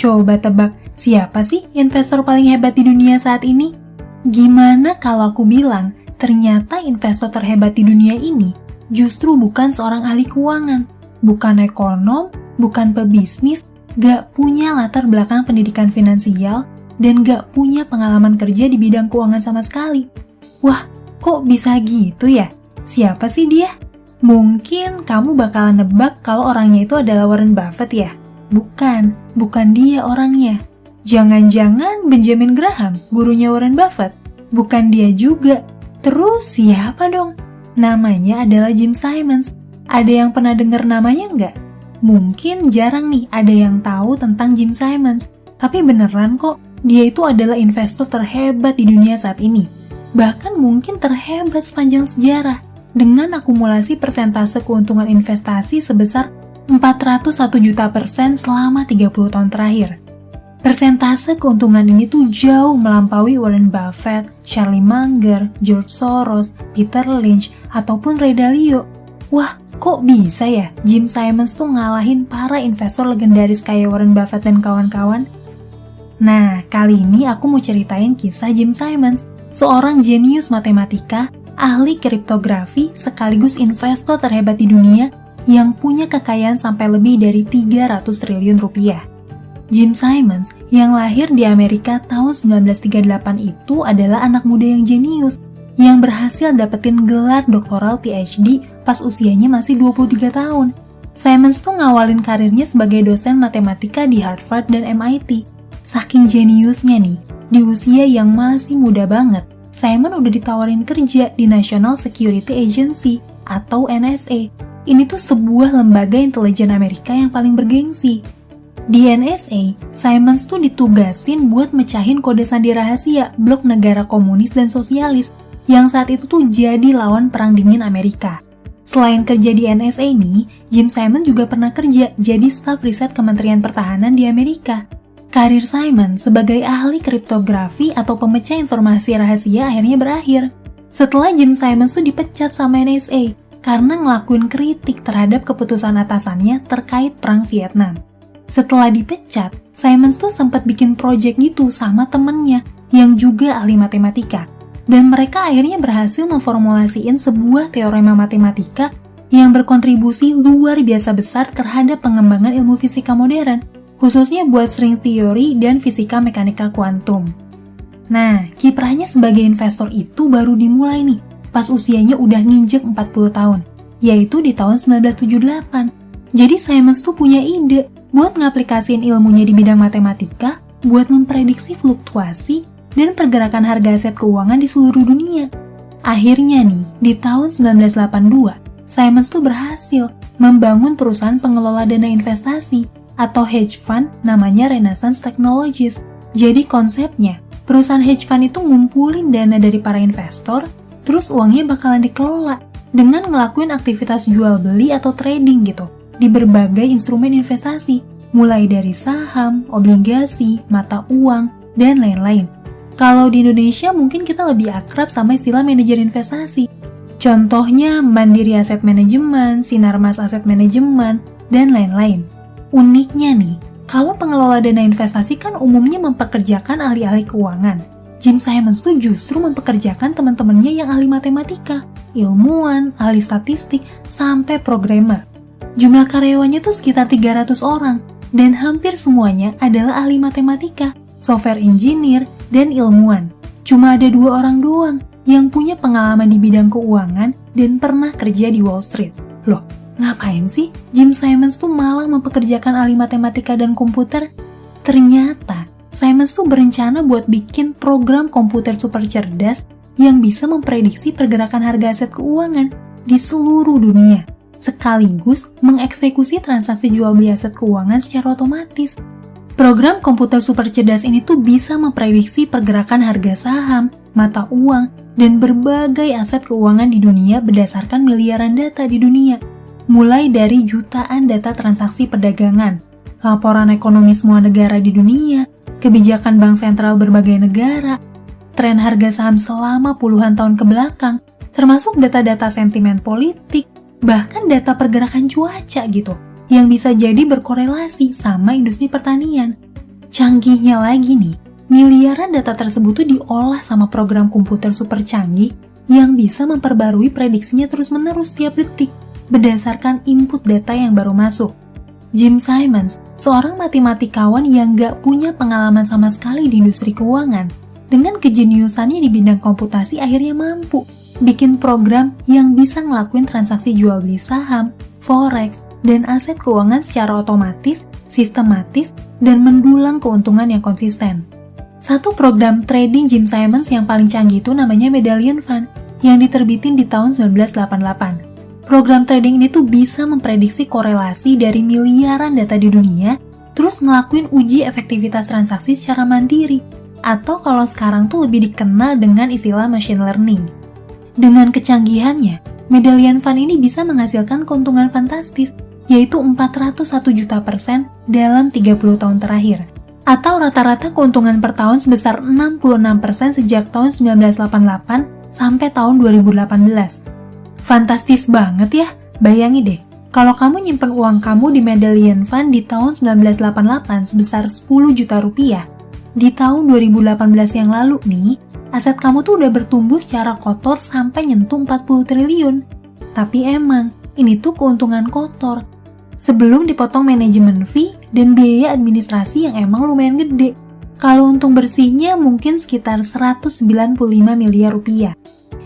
Coba tebak, siapa sih investor paling hebat di dunia saat ini? Gimana kalau aku bilang, ternyata investor terhebat di dunia ini justru bukan seorang ahli keuangan, bukan ekonom, bukan pebisnis, gak punya latar belakang pendidikan finansial, dan gak punya pengalaman kerja di bidang keuangan sama sekali. Wah, kok bisa gitu ya? Siapa sih dia? Mungkin kamu bakalan nebak kalau orangnya itu adalah Warren Buffett ya? Bukan dia orangnya. Jangan-jangan Benjamin Graham, gurunya Warren Buffett? Bukan dia juga. Terus siapa dong? Namanya adalah Jim Simons. Ada yang pernah dengar namanya nggak? Mungkin jarang nih ada yang tahu tentang Jim Simons. Tapi beneran kok, dia itu adalah investor terhebat di dunia saat ini. Bahkan mungkin terhebat sepanjang sejarah. Dengan akumulasi persentase keuntungan investasi sebesar 401 juta % selama 30 tahun terakhir. Persentase keuntungan ini tuh jauh melampaui Warren Buffett, Charlie Munger, George Soros, Peter Lynch, ataupun Ray Dalio. Wah, kok bisa ya Jim Simons tuh ngalahin para investor legendaris kayak Warren Buffett dan kawan-kawan? Nah, kali ini aku mau ceritain kisah Jim Simons, seorang jenius matematika, ahli kriptografi, sekaligus investor terhebat di dunia yang punya kekayaan sampai lebih dari 300 triliun rupiah. Jim Simons yang lahir di Amerika tahun 1938 itu adalah anak muda yang jenius yang berhasil dapetin gelar doktoral PhD pas usianya masih 23 tahun. Simons tuh ngawalin karirnya sebagai dosen matematika di Harvard dan MIT. Saking jeniusnya nih, di usia yang masih muda banget, Simon udah ditawarin kerja di National Security Agency atau NSA. Ini tuh sebuah lembaga intelijen Amerika yang paling bergengsi. Di NSA, Simons tuh ditugasin buat mecahin kode sandi rahasia blok negara komunis dan sosialis yang saat itu tuh jadi lawan perang dingin Amerika. Selain kerja di NSA nih, Jim Simons juga pernah kerja jadi staf riset Kementerian Pertahanan di Amerika. Karir Simons sebagai ahli kriptografi atau pemecah informasi rahasia akhirnya berakhir. Setelah Jim Simons tuh dipecat sama NSA, karena ngelakuin kritik terhadap keputusan atasannya terkait perang Vietnam. Setelah dipecat, Simons tuh sempat bikin project gitu sama temennya yang juga ahli matematika. Dan mereka akhirnya berhasil memformulasiin sebuah teorema matematika yang berkontribusi luar biasa besar terhadap pengembangan ilmu fisika modern, khususnya buat string theory dan fisika mekanika kuantum. Nah, kiprahnya sebagai investor itu baru dimulai nih, pas usianya udah nginjek 40 tahun, yaitu di tahun 1978. Jadi Simons tuh punya ide buat ngaplikasiin ilmunya di bidang matematika buat memprediksi fluktuasi dan pergerakan harga aset keuangan di seluruh dunia. Akhirnya nih, di tahun 1982, Simons tuh berhasil membangun perusahaan pengelola dana investasi atau hedge fund namanya Renaissance Technologies. Jadi konsepnya, perusahaan hedge fund itu ngumpulin dana dari para investor, terus uangnya bakalan dikelola dengan ngelakuin aktivitas jual beli atau trading gitu di berbagai instrumen investasi, mulai dari saham, obligasi, mata uang, dan lain-lain. Kalau di Indonesia mungkin kita lebih akrab sama istilah manajer investasi. Contohnya Mandiri Asset Management, Sinarmas Asset Management, dan lain-lain. Uniknya nih, kalau pengelola dana investasi kan umumnya mempekerjakan ahli-ahli keuangan. Jim Simons tuh justru mempekerjakan teman-temannya yang ahli matematika, ilmuwan, ahli statistik, sampai programmer. Jumlah karyawannya tuh sekitar 300 orang, dan hampir semuanya adalah ahli matematika, software engineer, dan ilmuwan. Cuma ada 2 orang doang yang punya pengalaman di bidang keuangan dan pernah kerja di Wall Street. Loh, ngapain sih Jim Simons tuh malah mempekerjakan ahli matematika dan komputer? Ternyata Simons tuh berencana buat bikin program komputer super cerdas yang bisa memprediksi pergerakan harga aset keuangan di seluruh dunia, sekaligus mengeksekusi transaksi jual beli aset keuangan secara otomatis. Program komputer super cerdas ini tuh bisa memprediksi pergerakan harga saham, mata uang, dan berbagai aset keuangan di dunia berdasarkan miliaran data di dunia, mulai dari jutaan data transaksi perdagangan, laporan ekonomi semua negara di dunia, kebijakan bank sentral berbagai negara, tren harga saham selama puluhan tahun ke belakang, termasuk data-data sentimen politik, bahkan data pergerakan cuaca gitu, yang bisa jadi berkorelasi sama industri pertanian. Canggihnya lagi nih, miliaran data tersebut tuh diolah sama program komputer super canggih yang bisa memperbarui prediksinya terus-menerus tiap detik berdasarkan input data yang baru masuk. Jim Simons, seorang matematikawan yang gak punya pengalaman sama sekali di industri keuangan, dengan kejeniusannya di bidang komputasi akhirnya mampu bikin program yang bisa ngelakuin transaksi jual beli saham, forex, dan aset keuangan secara otomatis, sistematis, dan mendulang keuntungan yang konsisten. Satu program trading Jim Simons yang paling canggih itu namanya Medallion Fund yang diterbitin di tahun 1988. Program trading ini tuh bisa memprediksi korelasi dari miliaran data di dunia, terus ngelakuin uji efektivitas transaksi secara mandiri, atau kalau sekarang tuh lebih dikenal dengan istilah machine learning. Dengan kecanggihannya, Medallion Fund ini bisa menghasilkan keuntungan fantastis, yaitu 401 juta % dalam 30 tahun terakhir, atau rata-rata keuntungan per tahun sebesar 66% sejak tahun 1988 sampai tahun 2018. Fantastis banget ya, bayangin deh, kalau kamu nyimpen uang kamu di Medallion Fund di tahun 1988 sebesar 10 juta rupiah, di tahun 2018 yang lalu nih, aset kamu tuh udah bertumbuh secara kotor sampai nyentuh 40 triliun. Tapi emang, ini tuh keuntungan kotor. Sebelum dipotong manajemen fee dan biaya administrasi yang emang lumayan gede. Kalau untung bersihnya mungkin sekitar 195 miliar rupiah.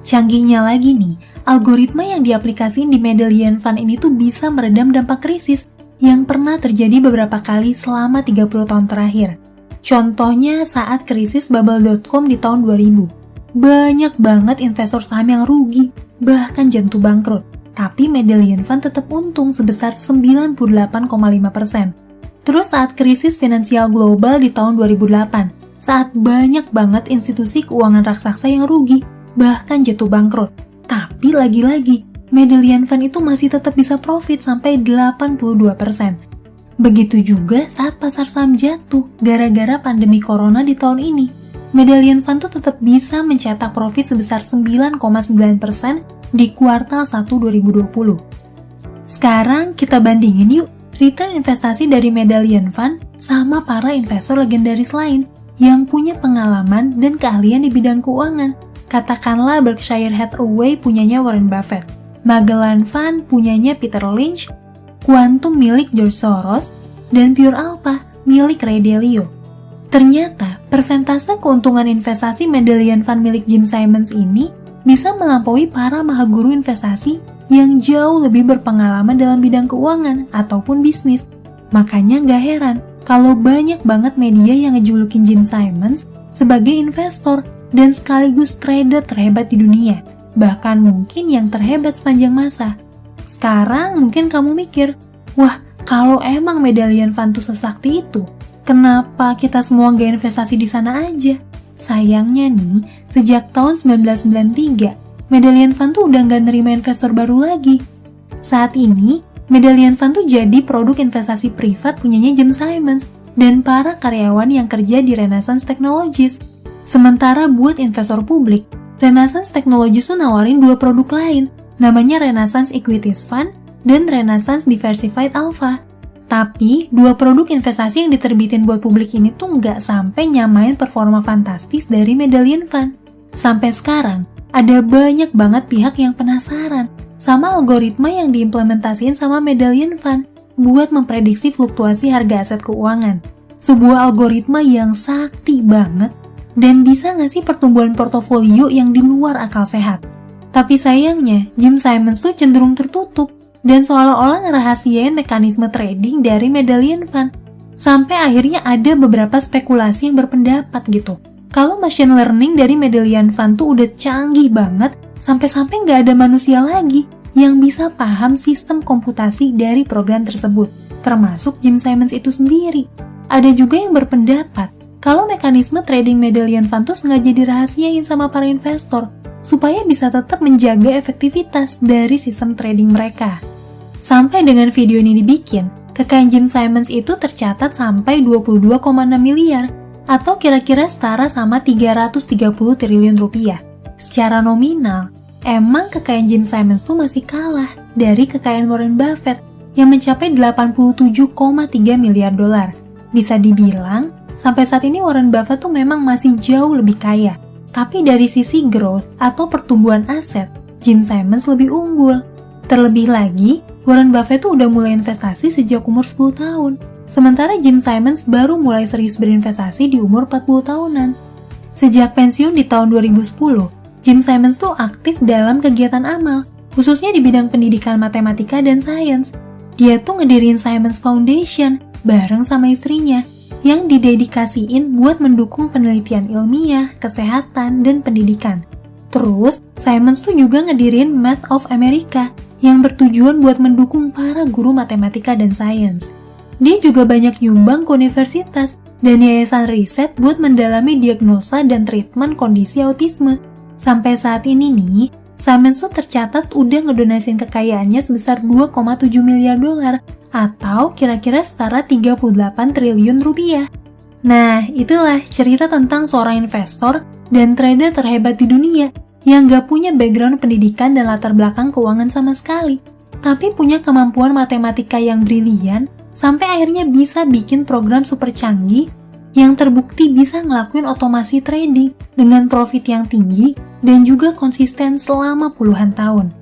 Canggihnya lagi nih, algoritma yang diaplikasiin di Medallion Fund ini tuh bisa meredam dampak krisis yang pernah terjadi beberapa kali selama 30 tahun terakhir. Contohnya saat krisis bubble.com di tahun 2000. Banyak banget investor saham yang rugi, bahkan jatuh bangkrut. Tapi Medallion Fund tetap untung sebesar 98,5%. Terus saat krisis finansial global di tahun 2008, saat banyak banget institusi keuangan raksasa yang rugi, bahkan jatuh bangkrut. Tapi lagi-lagi, Medallion Fund itu masih tetap bisa profit sampai 82%. Begitu juga saat pasar saham jatuh gara-gara pandemi corona di tahun ini. Medallion Fund tuh tetap bisa mencetak profit sebesar 9,9% di kuartal 1 2020. Sekarang kita bandingin yuk return investasi dari Medallion Fund sama para investor legendaris lain yang punya pengalaman dan keahlian di bidang keuangan. Katakanlah Berkshire Hathaway punyanya Warren Buffett, Magellan Fund punyanya Peter Lynch, Quantum milik George Soros, dan Pure Alpha milik Ray Dalio. Ternyata, persentase keuntungan investasi Medallion Fund milik Jim Simons ini bisa melampaui para mahaguru investasi yang jauh lebih berpengalaman dalam bidang keuangan ataupun bisnis. Makanya nggak heran kalau banyak banget media yang ngejulukin Jim Simons sebagai investor dan sekaligus trader terhebat di dunia, bahkan mungkin yang terhebat sepanjang masa. Sekarang mungkin kamu mikir, wah kalau emang Medallion Fund tuh sesakti itu, kenapa kita semua nggak investasi di sana aja? Sayangnya nih, sejak tahun 1993, Medallion Fund tuh udah nggak nerima investor baru lagi. Saat ini, Medallion Fund tuh jadi produk investasi privat punyanya Jim Simons dan para karyawan yang kerja di Renaissance Technologies. Sementara buat investor publik, Renaissance Technologies tuh nawarin dua produk lain, namanya Renaissance Equities Fund dan Renaissance Diversified Alpha. Tapi, dua produk investasi yang diterbitin buat publik ini tuh nggak sampai nyamain performa fantastis dari Medallion Fund. Sampai sekarang, ada banyak banget pihak yang penasaran sama algoritma yang diimplementasiin sama Medallion Fund buat memprediksi fluktuasi harga aset keuangan. Sebuah algoritma yang sakti banget dan bisa ngasih pertumbuhan portofolio yang di luar akal sehat. Tapi sayangnya, Jim Simons tuh cenderung tertutup dan seolah-olah ngerahasiain mekanisme trading dari Medallion Fund. Sampai akhirnya ada beberapa spekulasi yang berpendapat gitu. Kalau machine learning dari Medallion Fund tuh udah canggih banget, sampai-sampai nggak ada manusia lagi yang bisa paham sistem komputasi dari program tersebut, termasuk Jim Simons itu sendiri. Ada juga yang berpendapat kalau mekanisme trading Medallion Fund tuh sengaja dirahasiain sama para investor supaya bisa tetap menjaga efektivitas dari sistem trading mereka. Sampai dengan video ini dibikin, kekayaan Jim Simons itu tercatat sampai 22,6 miliar atau kira-kira setara sama 330 triliun rupiah. Secara nominal, emang kekayaan Jim Simons tuh masih kalah dari kekayaan Warren Buffett yang mencapai 87,3 miliar dolar. Bisa dibilang, sampai saat ini Warren Buffett tuh memang masih jauh lebih kaya. Tapi dari sisi growth atau pertumbuhan aset, Jim Simons lebih unggul. Terlebih lagi, Warren Buffett tuh udah mulai investasi sejak umur 10 tahun. Sementara Jim Simons baru mulai serius berinvestasi di umur 40 tahunan. Sejak pensiun di tahun 2010, Jim Simons tuh aktif dalam kegiatan amal, khususnya di bidang pendidikan matematika dan sains. Dia tuh ngedirin Simons Foundation bareng sama istrinya, yang didedikasiin buat mendukung penelitian ilmiah, kesehatan, dan pendidikan. Terus, Simons tuh juga ngedirin Math of America, yang bertujuan buat mendukung para guru matematika dan sains. Dia juga banyak nyumbang ke universitas dan yayasan riset buat mendalami diagnosa dan treatment kondisi autisme. Sampai saat ini nih, Simons tuh tercatat udah ngedonasin kekayaannya sebesar 2,7 miliar dolar atau kira-kira setara 38 triliun rupiah. Nah, itulah cerita tentang seorang investor dan trader terhebat di dunia yang gak punya background pendidikan dan latar belakang keuangan sama sekali, tapi punya kemampuan matematika yang brilian sampai akhirnya bisa bikin program super canggih yang terbukti bisa ngelakuin otomasi trading dengan profit yang tinggi dan juga konsisten selama puluhan tahun.